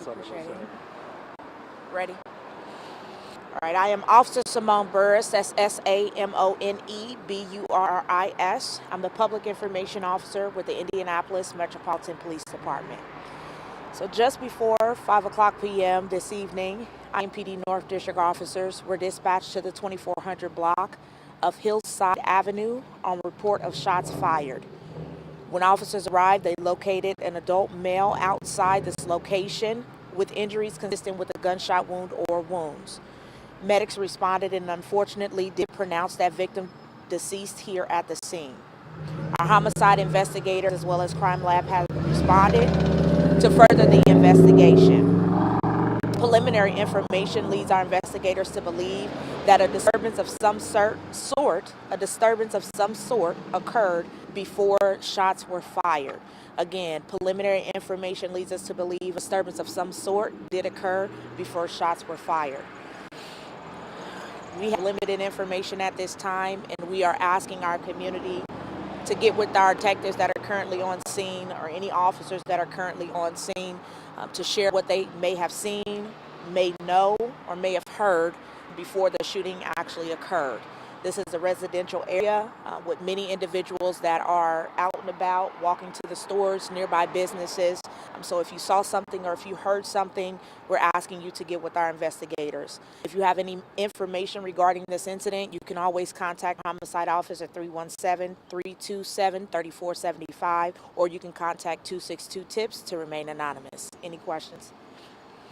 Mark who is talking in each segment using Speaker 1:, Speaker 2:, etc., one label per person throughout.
Speaker 1: Appreciate it.
Speaker 2: Ready? All right, I am Officer Simone Burris, that's SamoneBurris. I'm the Public Information Officer with the Indianapolis Metropolitan Police Department. So just before 5 o'clock p.m. this evening, IMPD North District officers were dispatched to the 2400 block of Hillside Avenue on report of shots fired. When officers arrived, they located an adult male outside this location with injuries consistent with a gunshot wound or wounds. Medics responded and unfortunately did pronounce that victim deceased here at the scene. Our homicide investigators as well as crime lab have responded to further the investigation. Preliminary information leads our investigators to believe that a disturbance of some sort occurred before shots were fired. Again, preliminary information leads us to believe a disturbance of some sort did occur before shots were fired. We have limited information at this time, and we are asking our community to get with our detectives that are currently on scene or any officers that are currently on scene to share what they may have seen, may know, or may have heard before the shooting actually occurred. This is a residential area with many individuals that are out and about, walking to the stores, nearby businesses. So if you saw something or if you heard something, we're asking you to get with our investigators. If you have any information regarding this incident, you can always contact Homicide Office at 317-327-3475, or you can contact 262-TIPS to remain anonymous. Any questions?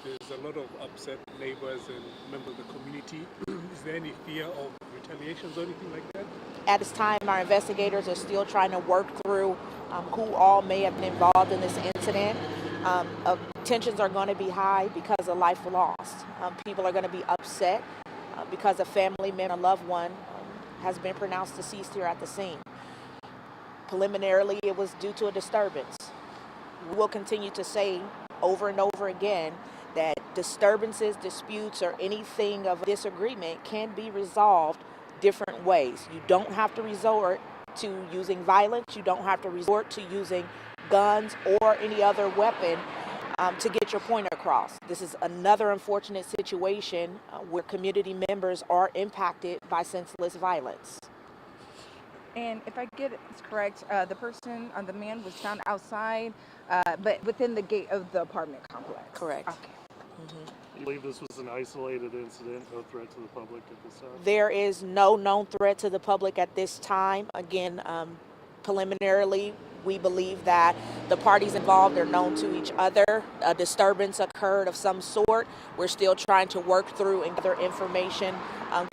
Speaker 3: There's a lot of upset neighbors and members of the community. Is there any fear of retaliations or anything like that?
Speaker 2: At this time, our investigators are still trying to work through who all may have been involved in this incident. Tensions are going to be high because of life lost. People are going to be upset because a family member, a loved one, has been pronounced deceased here at the scene. Preliminarily, it was due to a disturbance. We will continue to say over and over again that disturbances, disputes, or anything of disagreement can be resolved different ways. You don't have to resort to using violence. You don't have to resort to using guns or any other weapon to get your point across. This is another unfortunate situation where community members are impacted by senseless violence.
Speaker 1: And if I get it correct, the man was found outside, but within the gate of the apartment complex.
Speaker 2: Correct.
Speaker 1: Okay.
Speaker 4: Do you believe this was an isolated incident, no threat to the public at this time?
Speaker 2: There is no known threat to the public at this time. Again, preliminarily, we believe that the parties involved are known to each other. A disturbance occurred of some sort. We're still trying to work through and gather information,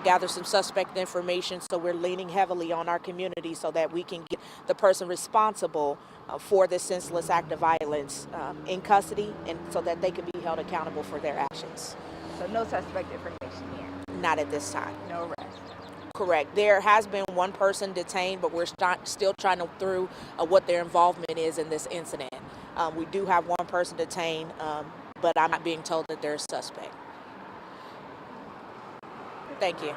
Speaker 2: gather some suspect information. So we're leaning heavily on our community so that we can get the person responsible for this senseless act of violence in custody, and so that they can be held accountable for their actions.
Speaker 1: So no suspect information yet?
Speaker 2: Not at this time.
Speaker 1: No arrest?
Speaker 2: Correct. There has been one person detained, but we're still trying to through what their involvement is in this incident. We do have one person detained, but I'm not being told that they're a suspect. Thank you.